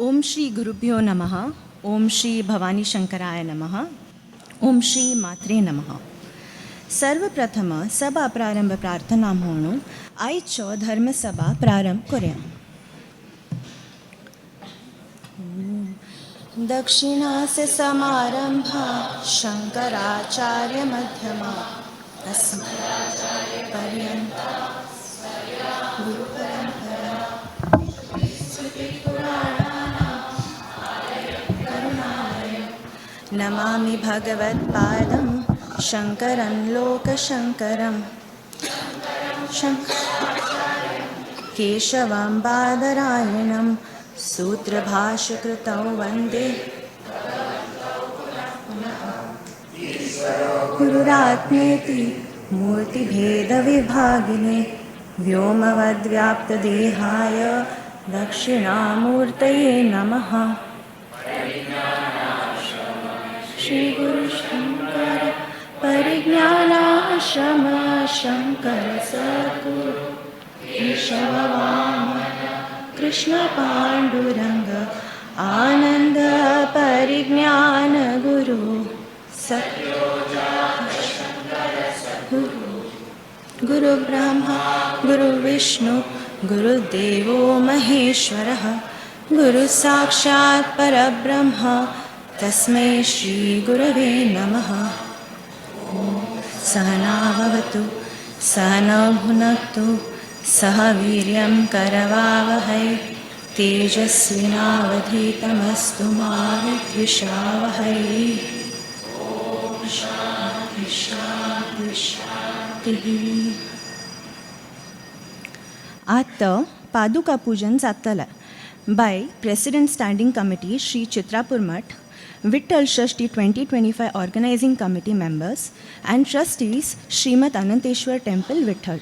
ओम श्री गुरुभ्यो नमः. ओम श्री भवानी शंकराय नमः. ओम श्री मात्रे नमः. सर्वप्रथम सभा प्रारंभ प्रार्थना म्हणून आयच्यो धर्मसभा प्रारंभ करूया. दक्षिणास्य समारंभा शंकराचार्य मध्यमा अस्मदाचार्य पर्यंता गुरु परंपरा नमामि भगवत्पादं शंकरं लोकशंकरं केशवं बादरायणं सूत्रभाष्यकृतौ वन्दे गुरुरात्मेति मूर्तिभेदविभागिने व्योमवद्व्याप्तदेहाय दक्षिणामूर्तये नमः. श्री गुरु शंकर परिज्ञानाश्रम शंकर सद्गुरु केशव वामन कृष्ण पांडुरंग आनंद परिज्ञान गुरु सद्गुरु गुरु ब्रह्मा गुरु विष्णु गुरुदेवो महेश्वरः गुरु साक्षात् परब्रह्म तस्मै श्री गुरवे नमः. सहना भवतु सहनौ भुनक्तु सह वीर्यं करवावहै तेजस्विनावधीतमस्तु मा विद्विषावहै. शान्ति शान्ति शान्तिः. आता पादुका पूजन जातला by president standing committee Shri Chitrapur मठ, Vittal Shashti 2025 Organizing Committee members and trustees Srimad Ananteshwar Temple, Vittal.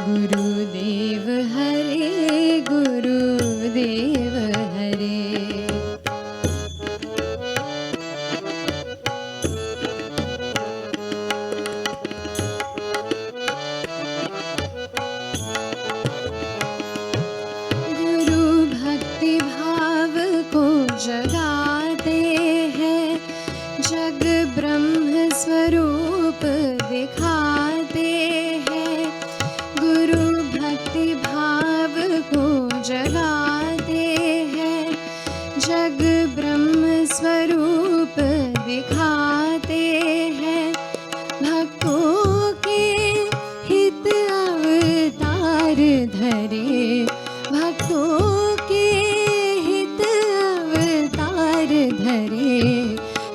गुरुदेव हरे भरे, भक्तों के हित अवतार धरे।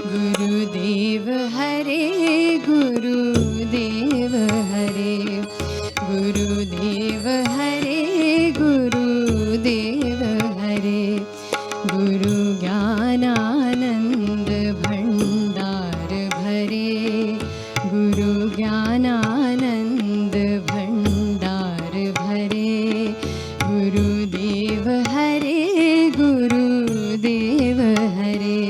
गुरुदेव हरे, गुरुदेव हरे, गुरुदेव हरे, गुरुदेव हरे। गुरु ज्ञानानंद भंडार भरे, गुरु ज्ञानानंद भंडार भरे। गुरुदेव हरे, गुरुदेव हरे।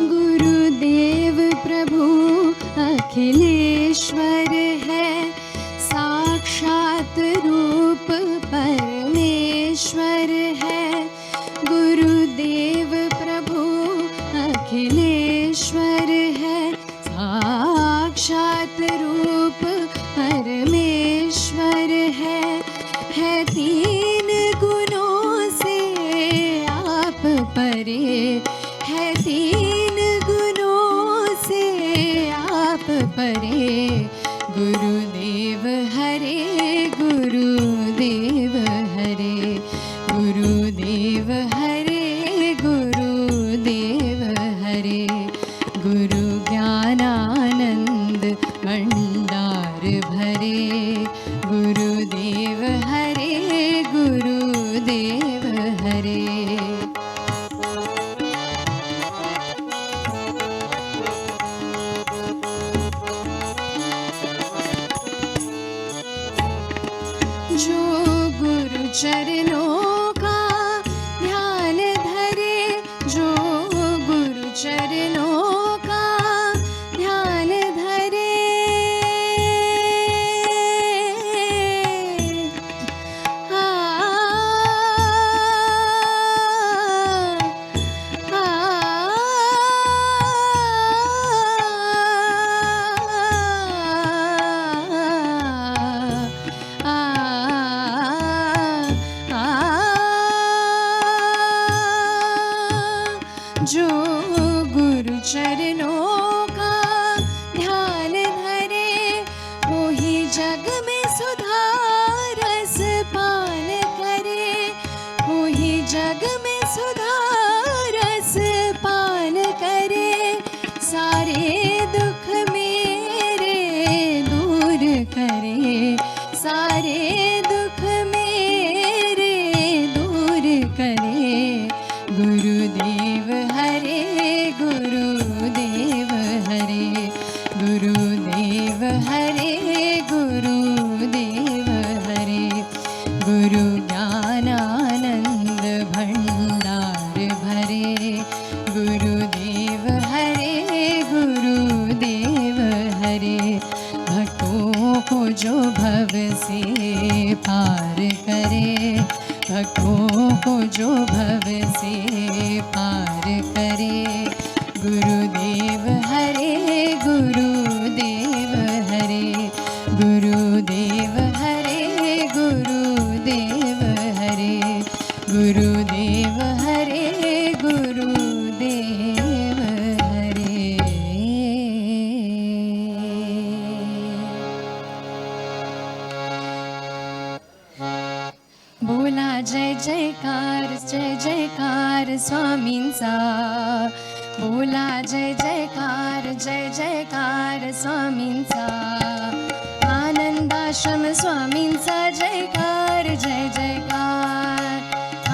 गुरुदेव प्रभु अखिलेश्वर है, साक्षात रूप परमेश्वर है। गुरुदेव प्रभु अखिलेश्वर है, साक्षात रूप परमेश्वर है तीन गुणों से आप परे, है तीन गुणों से आप परे। गुरुदेव हरे, गुरुदेव हरे, गुरुदेव हरे, गुरुदेव हरे। गुरु ज्ञानानंद भंडार भरे, गुरुदेव हरे, गुरुदेव हरे। जो गुरु चरणों का ध्यान धरे, जो गुरु चरणों का ध्यान धरे। आ, आ, जो गुरु चरणों का ध्यान धरे, वो ही जग में सुधार रस पान करे, वो ही जग में सुधार रस पान करे। सारे दुख मेरे दूर करे, सारे दुख मेरे दूर करे। गुरुदेव हरे, गुरुदेव हरे, गुरुदेव हरे, गुरुदेव हरे। गुरु ज्ञानानंद भंडार भरे, गुरुदेव हरे, गुरुदेव हरे। भक्तों को जो भव से पार करे, भक्तों को जो भव से पार करे। गुरुदेव हरे, गुरुदेव हरे, गुरुदेव हरे, गुरुदेव हरे। गुरुदेव हरे, गुरुदेव हरे। बोला जय जयकार, जय जयकार स्वामींचा। बोला जय जयकार, जय जयकार स्वामींचा। आनंदाश्रम स्वामींचा जयकार, जय जयकार।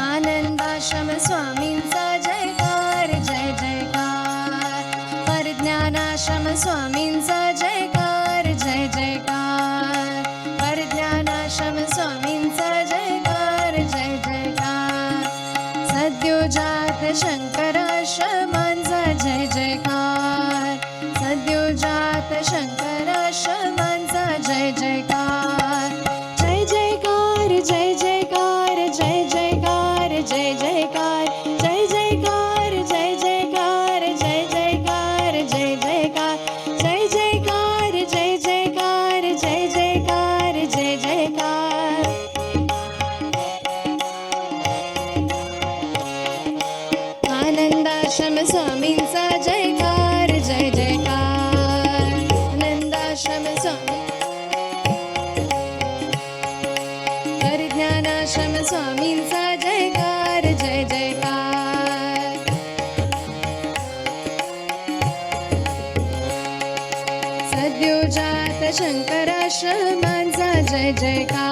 आनंदाश्रम स्वामींचा जयकार, जय जयकार। परज्ञानाश्रम स्वामींचा जयकार, जय जयकार। परज्ञानाश्रम स्वामींचा जयकार, जय जयकार। सद्योजात शंकराश्रमांचा जय जयकार, सद्योजात शंकराश्रमांचा जय जयकार। जय जयकार, जय जयकार, जय जयकार, जय जयकार। जय जयकार, जय जयकार, जय जयकार, जय जयकार। जय जयकार, जय जयकार, जय जयकार, जय जयकार। आनंदाश्रम स्वामींचा जयकार जय जयकार आनंदाश्रम स्वामी परिज्ञानाश्रम स्वामींचा जयकार जय जयकार सद्योजात शंकराश्रमांचा जय जयकार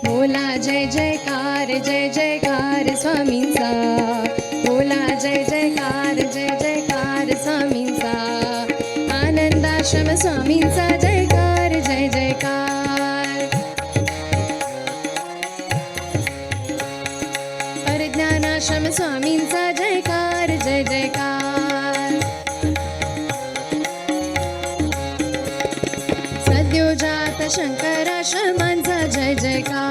बोला जय जयकार स्वामींचा बोला जय जयकार स्वामींचा आनंदाश्रम स्वामींचा जयकार जय जयकार परिज्ञानाश्रम स्वामींचा जयकार जय जयकार सद्योजात शंकराश्रमांचा जय जयकार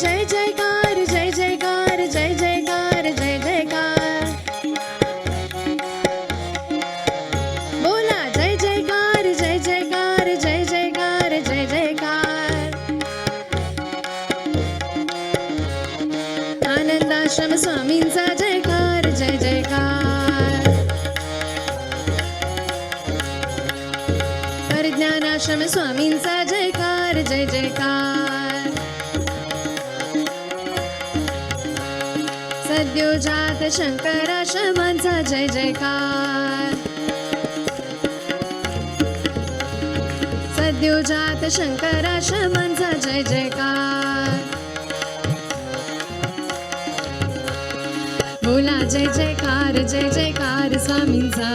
जय जयकार जय जयकार जय जयकार जय जयकार बोला जय जयकार जय जयकार जय जयकार जय जयकार आनंदाश्रम स्वामींचा जयकार जय जयकार परिज्ञानाश्रम स्वामींचा जयकार जय जयकार सद्योजात शंकराश्रमांचा जय जयकार सद्योजात शंकराश्रमांचा जय जयकार बोला जय जयकार स्वामींचा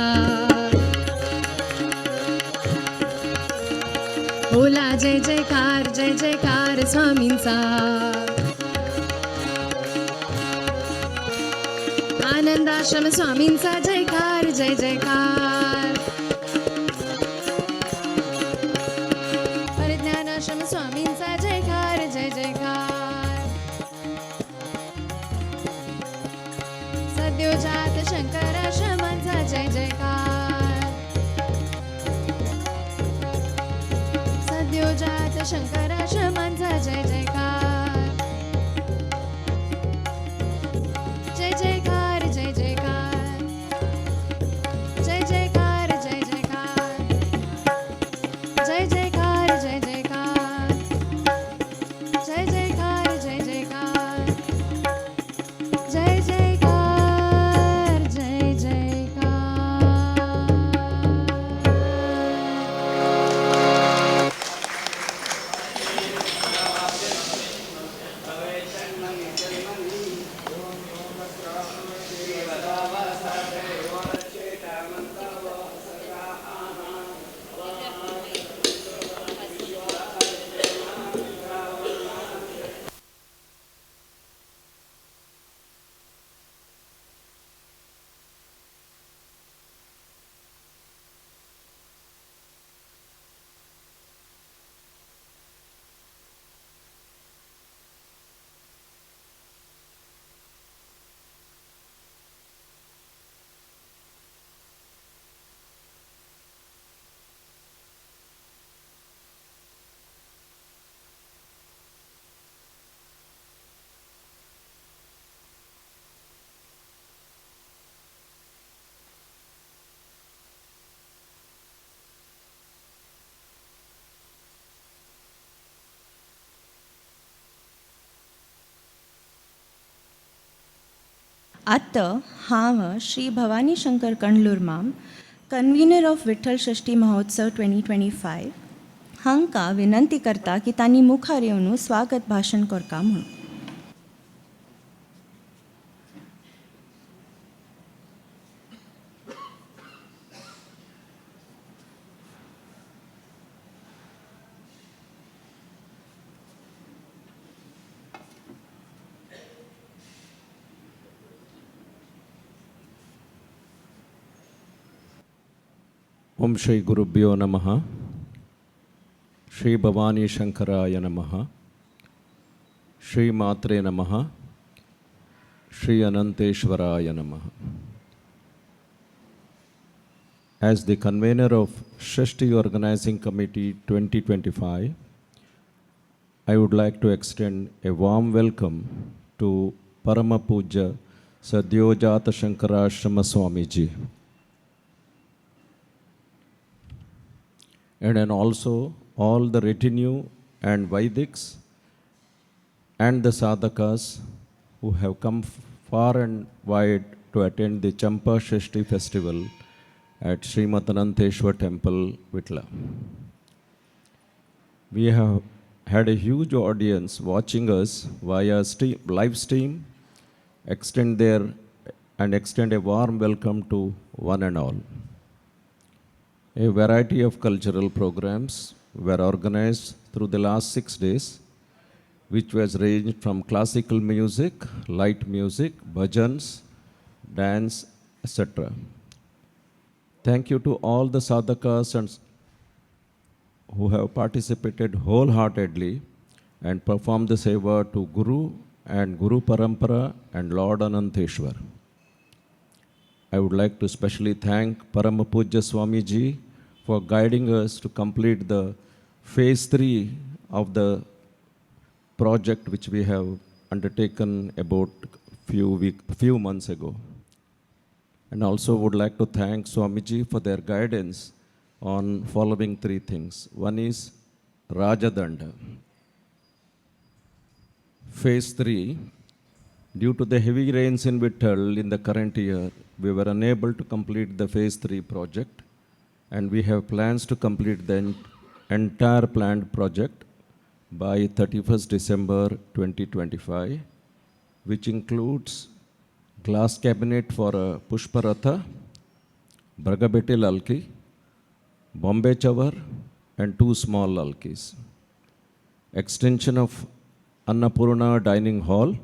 बोला जय जयकार स्वामींचा आनंदाश्रम स्वामींचा जयकार जय जयकार परिज्ञानाश्रम स्वामींचा जयकार जय जयकार सद्योजात शंकराश्रमांचा जय जयकार सद्योजात शंकराश्रमांचा जय जयकार जय जयकार जय जयकार जय जयकार जय जयकार जय जयकार जय जयकार जय जयकार जय जयकार जय जयकार जय जयकार अत हांव श्री भवानी शंकर कंडलूरमाम कन्व्हिनर ऑफ विठ्ठल षष्ठी महोत्सव 2025 हांकां विनंती करता की तांणी मुखार येवन स्वागत भाशण करता म्हणून. ओम श्री गुरुभ्यो नमः. श्री भवानी शंकराय नमः. श्री मात्रे नमः. श्री अनंतेश्वराय नमः. As the convener of Shashti Organizing Committee 2025, I would like to extend a warm welcome to Parama Puja Sadyojata Shankarashrama Swamiji. And then also all the retinue and Vaidics and the sadhakas who have come far and wide to attend the Champa Shashti festival at Srimad Ananteshwar Temple, Vitla. We have had a huge audience watching us via live stream. Extend a warm welcome to one and all. A variety of cultural programs were organized through the last 6 days, which was ranged from classical music, light music, bhajans, dance, etc. Thank you to all the sadhakas and who have participated wholeheartedly and performed the seva to Guru and Guru Parampara and Lord Ananteshwar. I would like to specially thank Paramapuja Swamiji for guiding us to complete the phase 3 of the project which we have undertaken about few months ago. And also would like to thank Swamiji for their guidance on following 3 things. One is Rajadanda. Phase 3, due to the heavy rains in Vittal in the current year, we were unable to complete the phase 3 project, and we have plans to complete the entire planned project by 31st December 2025, which includes glass cabinet for a Pushparatha, Bragabeti Lalki, Bombay Chavar, and 2 small Lalkis. Extension of Annapurna dining hall,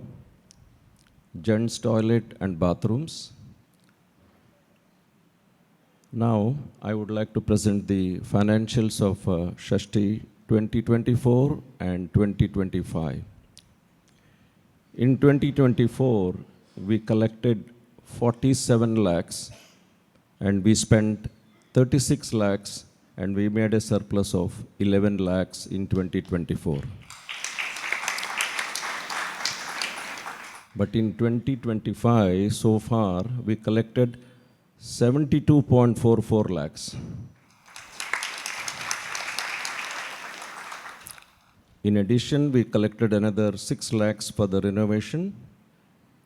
gents toilet and bathrooms. Now, I would like to present the financials of Shashti 2024 and 2025. In 2024, we collected 47 lakhs and we spent 36 lakhs and we made a surplus of 11 lakhs in 2024. But in 2025, so far, we collected 72.44 lakhs. In addition, we collected another 6 lakhs for the renovation,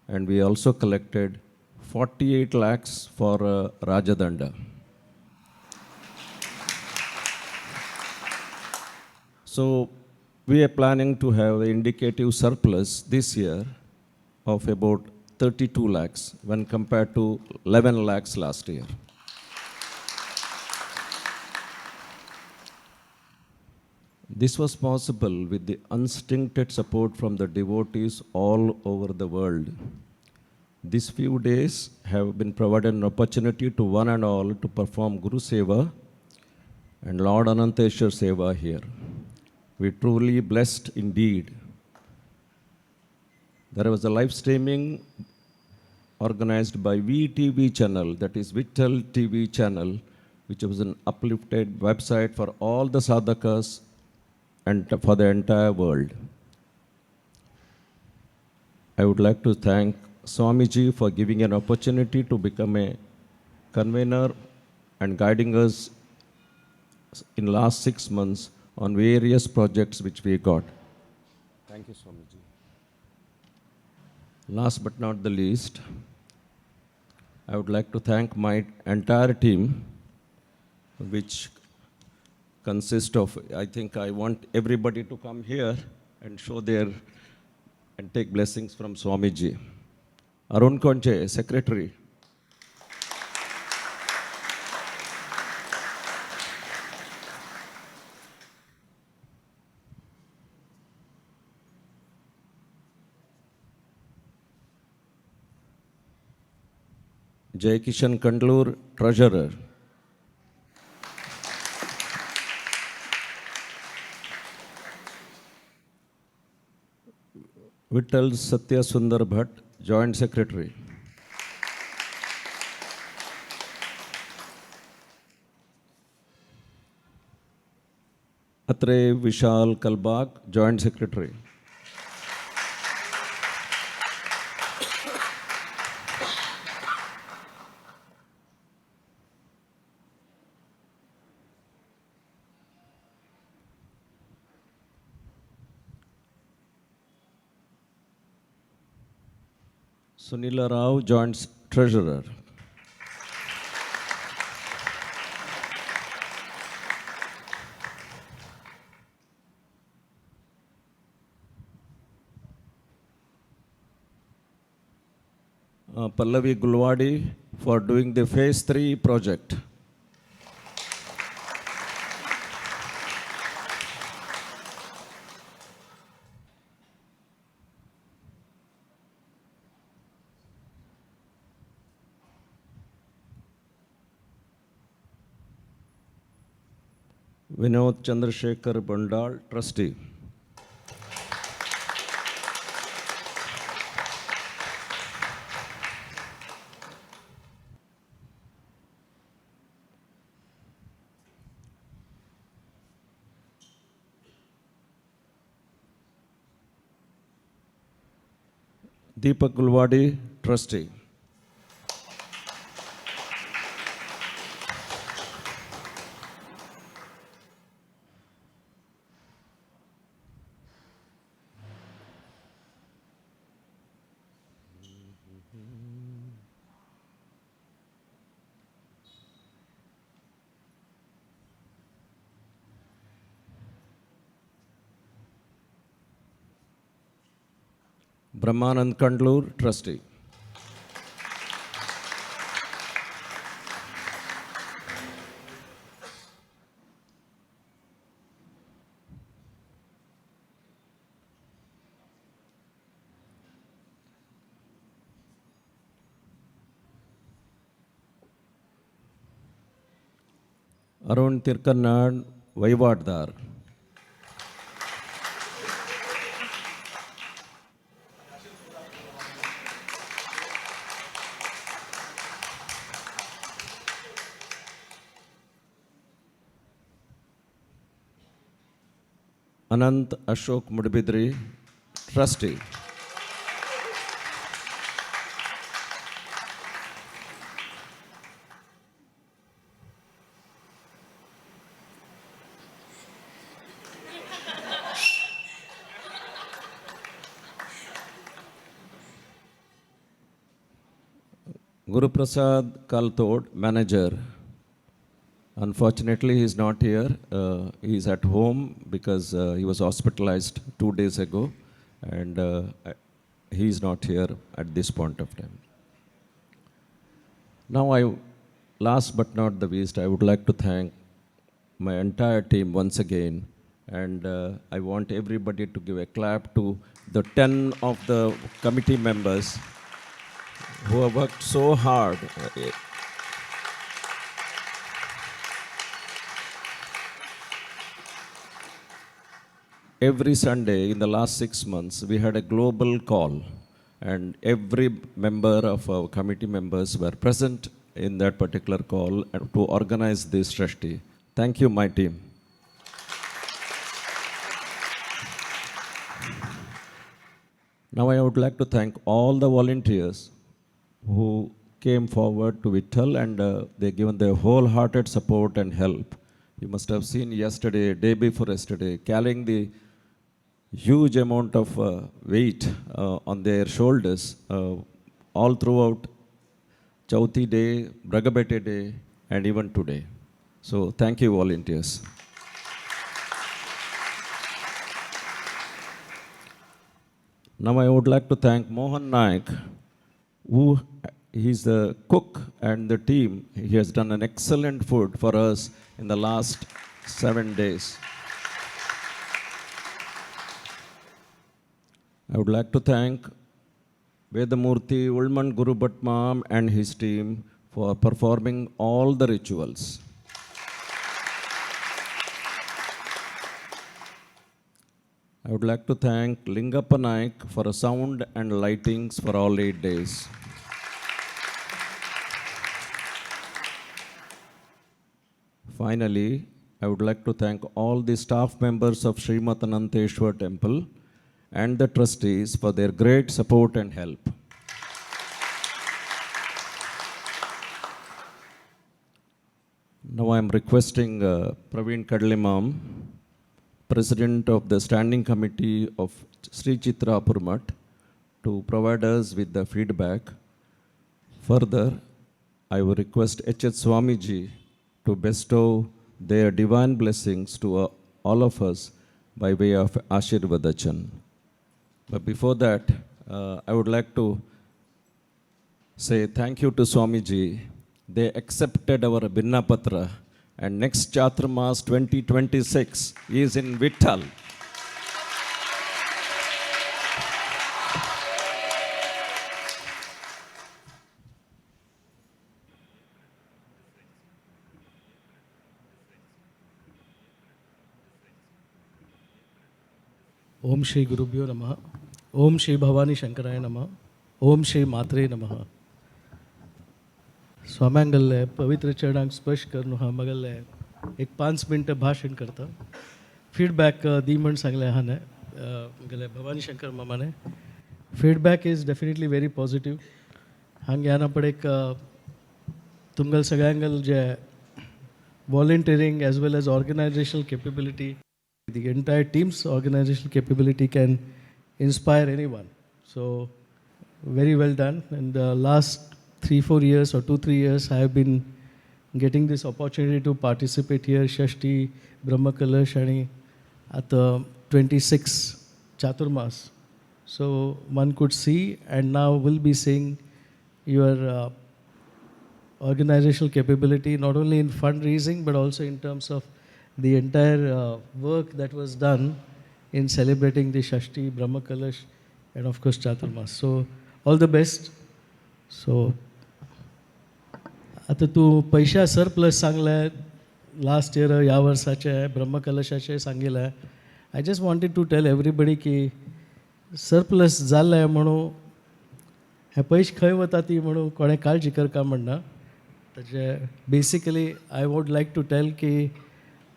and we also collected 48 lakhs for Rajadanda. So, we are planning to have an indicative surplus this year of about 32 lakhs when compared to 11 lakhs last year. This was possible with the unstinted support from the devotees all over the world. These few days have been provided an opportunity to one and all to perform Guru Seva and Lord Ananteshwar Seva here. We truly blessed indeed. There was a live streaming organized by VTV channel, that is Vittal TV channel, which was an uplifted website for all the sadhakas and for the entire world. I would like to thank Swamiji for giving an opportunity to become a convener and guiding us in last 6 months on various projects which we got. Thank you, Swamiji. Last but not the least, I would like to thank my entire team, which consists of, I think I want everybody to come here and show their, and take blessings from Swamiji. Arun Konche, Secretary. Jay Kishan Kandlur, Treasurer. Vittal Satya Sundar Bhatt, Joint Secretary. Atre Vishal Kalbag, Joint Secretary. Sunila Rao, Joint Treasurer. Pallavi Gulwadi for doing the Phase 3 project. Vinod Chandrasekhar Bandal, Trustee. Deepak Gulwadi, Trustee. Brahmanand Kandlur, Trustee. Arun Tirkanad, Vaivadar. Anant Ashok Mudbidri, Trustee. Guru Prasad Kaltod, Manager. Unfortunately, he is not here. He is at home because he was hospitalized 2 days ago, and he is not here at this point of time. Now, last but not the least, I would like to thank my entire team once again, and I want everybody to give a clap to the 10 of the committee members who have worked so hard. Every Sunday in the last 6 months, we had a global call, and every member of our committee members were present in that particular call to organize this Shrashti. Thank you, my team. Now I would like to thank all the volunteers who came forward to Vittal, and they given their wholehearted support and help. You must have seen yesterday, day before yesterday, carrying the huge amount of weight on their shoulders all throughout Chauthi Day, Bragabete Day, and even today. So thank you, volunteers. Now I would like to thank Mohan Naik, who he's the cook and the team. He has done an excellent food for us in the last 7 days. I would like to thank Vedamurthy Ulman Guru Bhatmam and his team for performing all the rituals. I would like to thank Lingappa Naik for sound and lightings for all 8 days. Finally, I would like to thank all the staff members of Srimat Ananteshwar Temple and the trustees for their great support and help. Now I am requesting Praveen Kadlimam, President of the Standing Committee of Sri Chitra Purmat, to provide us with the feedback. Further, I will request H.H. Swamiji to bestow their divine blessings to all of us by way of Ashirvadachan. But before that, I would like to say thank you to Swamiji. They accepted our Binnapatra, and next Chaturmas 2026 is in Vittal. ओम श्री गुरुभ्यो नमः. ओम श्री भवानी शंकराय नमः. ओम श्री मात्रे नमः. स्वाम्यांगल्ले पवित्र चरणांक स्पर्श करून हा मगल्ले एक 5 मिनटं भाषण करता. फीडबॅक दी म्हण सांगले हा ने मगल्ले भवानी शंकर मामाने. Feedback is definitely very positive. हांगे याना पड एक तुमगल सगळ्यांगल जे volunteering as well as organisational capability, the entire team's organizational capability can inspire anyone. So very well done. And the last 3-4 years or 2-3 years I have been getting this opportunity to participate here, Shashti, Brahma Kalash and at the 26 Chaturmas. So one could see and now will be seeing your organizational capability not only in fundraising but also in terms of the entire work that was done in celebrating the Shashti, Brahma Kalash and of course Chaturmas. So all the best. So आता तू पैशा surplus सांगलाय last year ह्या वर्साचे ब्रह्म कलशाचे सांगिल्ले. I just wanted to tell everybody की surplus जाल्ले म्हणून हे पयशे खंय वता ती म्हणून कोणें काळजी करता म्हणना. ताचे basically I would like to tell की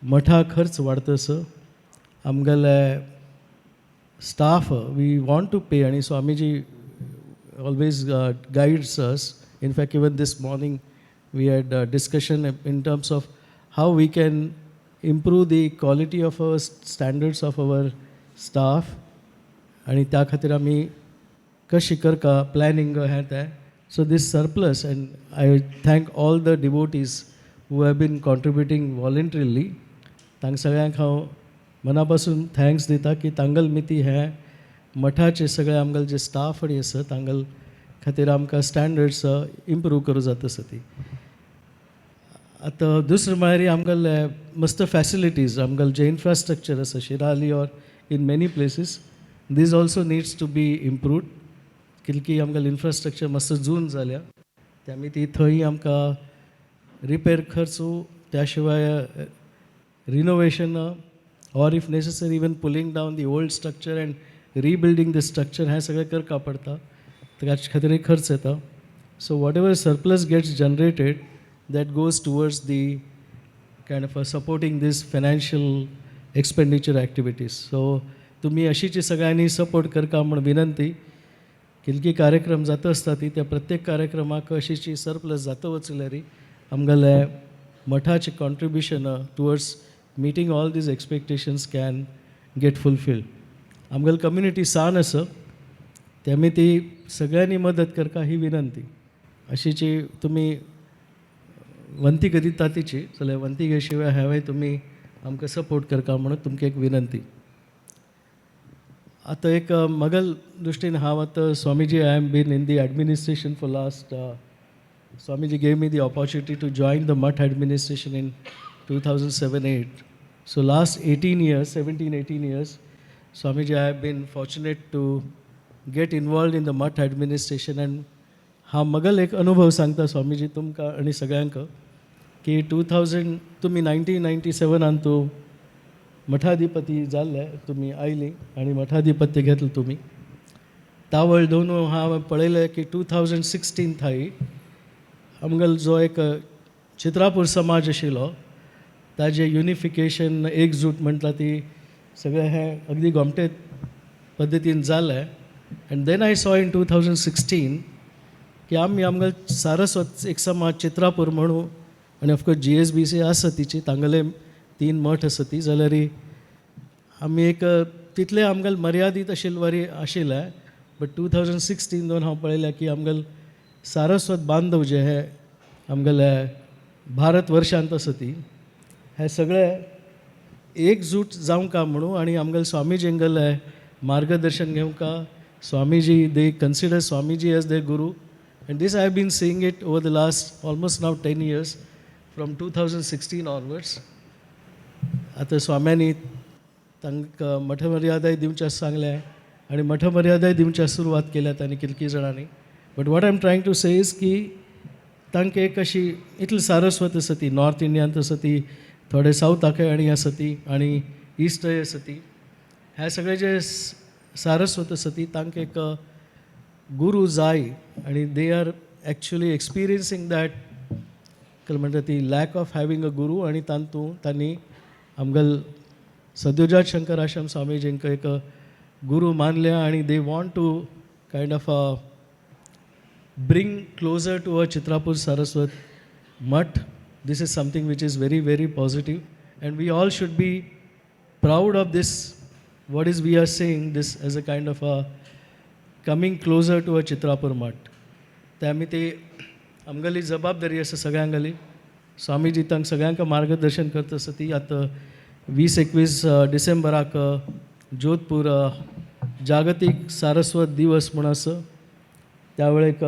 मोठा खर्च वाडतस आमगेले staff we want to pay आणि Swamiji always guides us. In fact, even this morning we had a discussion in terms of how we can improve the quality of our standards of our staff. आणि त्या खातीर आमी कशी करता planning हें तें. So this surplus, and I thank all the devotees who have been contributing voluntarily. तांकां सगळ्यांक हांव मना पासून थँक्स दिता की तांगल मिती हे मठाचे सगळे आमगेले जे स्टाफ आनी आसा तांगल खातीर आमकां स्टँडर्ड्स इम्प्रूव करूं जाता आसा ती. आतां दुसरें म्हळ्यार आमगेले मस्त फॅसिलिटीज आमगेले जे इन्फ्रास्ट्रक्चर आसा Shirali or in many places these also needs to be improved. कितकी आमगेले इन्फ्रास्ट्रक्चर मस्त जून जाल्या त्या ती थंय आमकां रिपेर खर्चू त्या शिवाय renovation or if necessary even pulling down the old structure and rebuilding the structure हें सगळें करपा पडटा. ताचे खातीर खर्च येता. So whatever surplus gets generated that goes towards the kind of supporting this financial expenditure activities. So तुमी अशीची सगळ्यांनी सपोर्ट करता म्हण विनंती. कितकी कार्यक्रम जाता आसता ती त्या प्रत्येक कार्यक्रमाक अशीची सरप्लस जाता वचल्यार आमगेले मठाचे contribution towards meeting all these expectations can get fulfilled. आमगेल कम्युनिटी सान आसा त्यामी ती सगळ्यांनी मदत करता ही विनंती. अशीची तुमी वंती करीता तिची जाल्यार वंती शिवाय हांवें तुमी आमकां सपोर्ट करता म्हणून तुमकां एक विनंती. आतां एक मगल दृश्टीन हांव आतां Swamiji I am been in the administration for last Swamiji gave me the opportunity to join the math administration in 2007-8. So last 17-18 years, Swamiji, I have been fortunate to get involved in the Mutt administration. And हा मगल एक अनुभव सांगता स्वामीजी तुमकां आनी सगळ्यांक की 2000 तुमी 1997 तू मठाधिपती जाल्ले, तुमी आयली आनी मठाधिपत्य घेतलें तुमी. त्या वेळ दोन हांव पळयलें की 2016 थंय आमगेलो जो एक चित्रापूर समाज आशिल्लो ताजे युनिफिकेशन एकजूट म्हटला ती सगळें हें अगदी गोमटे पद्दतीन जालें. And then I saw in 2016 की आमकां सारस्वत एक समाज चित्रापूर म्हणू आनी ऑफकोर्स GSBC आसा तिची तांगेले 3 मठ आसा ती जाल्यार आमी एक तितले आमकां मर्यादीत आशिल्लें. बट 2016 दोन हांव पळयलें की आमकां सारस्वत बांधव जे हे आमगेले भारत वर्शांत आसा ती हे सगळे एकजूट जावंका म्हणू आनी आमगेले स्वामीजींगेले मार्गदर्शन घेवंका. Swamiji they consider Swamiji as they guru. And this I have been seeing it over the last almost now 10 years from 2016 onwards. आता स्वाम्यांनी तांकां मठमर्यादाय दिवच्या सांगलें आनी मठमर्यादाय दिवच्या सुरवात केल्या तांणी कितकी जाणांनी. But what I am trying to say is की तांकां एक अशी इतली सारस्वत आसा ती नॉर्थ इंडियांत आसा ती, थोडे सावथ आनी आसा ती आनी ईस्टय आसा ती. हे सगळे जे सारस्वत आसा ती तांकां एक गुरू जाय आनी they are actually experiencing that म्हणटा ती lack of having a guru. आनी तांणी आमगेल सद्योजात शंकर आश्रम स्वामीजींक एक गुरू मानल्या आनी they want to kind of bring closer to a Chitrapur Saraswat Mutt. This is something which is very, very positive, and we all should be proud of this. What is we are saying this as a kind of a coming closer to a Chitrapur Mutt. त्यामुळे ते आमगेली जबाबदारी आसा सगळ्यांगेली. स्वामीजी तांकां सगळ्यांक मार्गदर्शन करता आसा ती. आतां 20-21 डिसेंबराक जोधपूर जागतीक सारस्वत दिवस म्हूण आसा. त्या वेळेक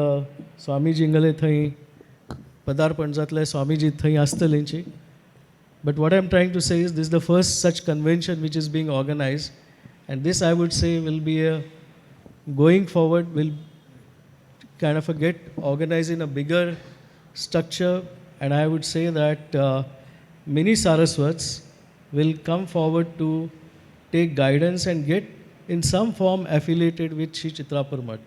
स्वामीजींगेले थंय पदार्पण जातलें. स्वामीजी थंय आसतलींची. But what I am trying to say is this the first such convention which is being organise, and this I would say will be a going forward will kind of get organized in a bigger structure, and I would say that many Saraswats will come forward to take guidance and get in some form affiliated with Sri Chitrapur Mutt.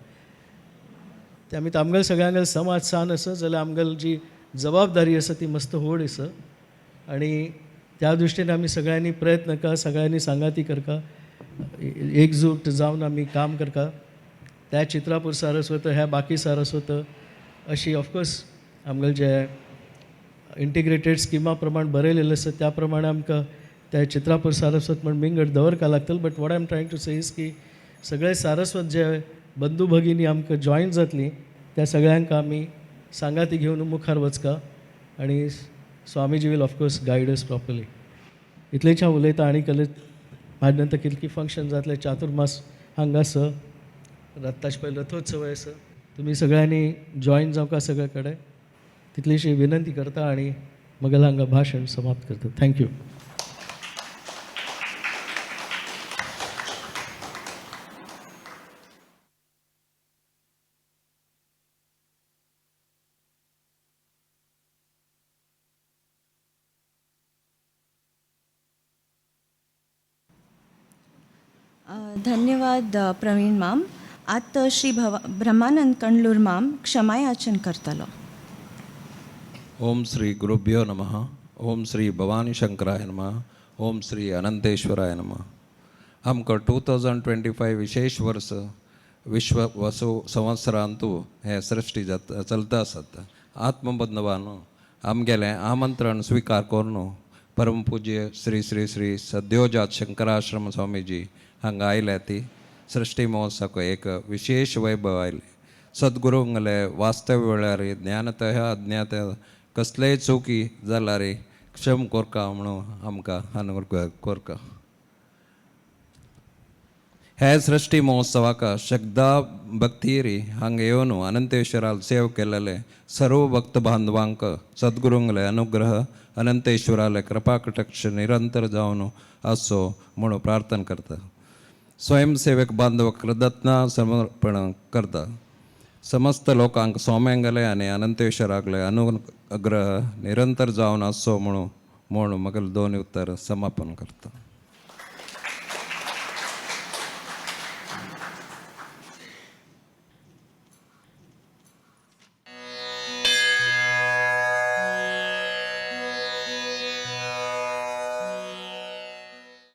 त्यामुळे आमगेल सगळ्यांगेल समाज सान आसा जाल्यार आमगेल जी जबाबदारी आसा ती मस्त व्हड आसा आनी त्या दृश्टीन आमी सगळ्यांनी प्रयत्न करता, सगळ्यांनी सांगाती करता, एकजूट जावन आमी काम करता. त्या चित्रापूर सारस्वत ह्या बाकी सारस्वत अशी ऑफकोर्स आमगेल जे इंटिग्रेटेड स्किमा प्रमाण बरयलेले आसा त्या प्रमाणे आमकां त्या चित्रापूर सारस्वत म्हण विंगड दवरका लागतले. But what I am trying to say is की सगळे सारस्वत जे बंधू भगिनी आमकां जॉयन जातली त्या सगळ्यांक आमी सांगाती घेवन मुखार वचका आनी स्वामीजी वील ऑफकोर्स गायड अस प्रॉपरली. इतलेच हांव उलयतां. आनी म्हाजे नंतर कितली फंक्शन जातले चातुर्मास हांगासर ताचे पयलीं रथोत्सव आसा. तुमी सगळ्यांनी जॉयन जावका सगळे कडेन तितलीशी विनंती करता आनी म्हगेलें हांगा भाशण समाप्त करता. थँक्यू. धन्यवाद प्रवीण माम. आत श्री ब्रह्मानंद कंडलूर माम क्षमायाचन करतलो. ओम श्री गुरुभ्यो नमः. ओम श्री भवानी शंकराय नमः. ओम श्री अनंतेश्वराय नमः. आमकां 2025 विशेष वर्स विश्व वसु संवत्सरांतू हे सृश्टी चलता आसात. आत्मबंधवान आमगेलें आमंत्रण स्वीकार करून परमपूज्य श्री श्री श्री सद्योजात शंकराश्रम स्वामीजी हांगा आयल्या ती सृष्टी महोत्सवाक एक विशेष वैभव आयले. सद्गुरूंगले वास्तव वेळार ज्ञानतः अज्ञात कसलेय चुकी जाल्यार क्षम कोरका म्हणून आमकां अनुग्रह कोरका. हे सृष्टी महोत्सवाक श्रद्धा भक्तीरी हांगा येवन अनंतेश्वराल सेव केलेले सर्व भक्त बांधवांक सद्गुरूंगले अनुग्रह अनंतेश्वराले कृपा कटाक्ष निरंतर जावन आसो म्हणून प्रार्थना करता. स्वयंसेवक बांधव कृतज्ञता समर्पण करता. समस्त लोकांक सोम्यांगले आनी अनंतेश्वरागले अनुग्रह निरंतर जावन आसो म्हणून म्हगेलें दोन उत्तर समापन करता.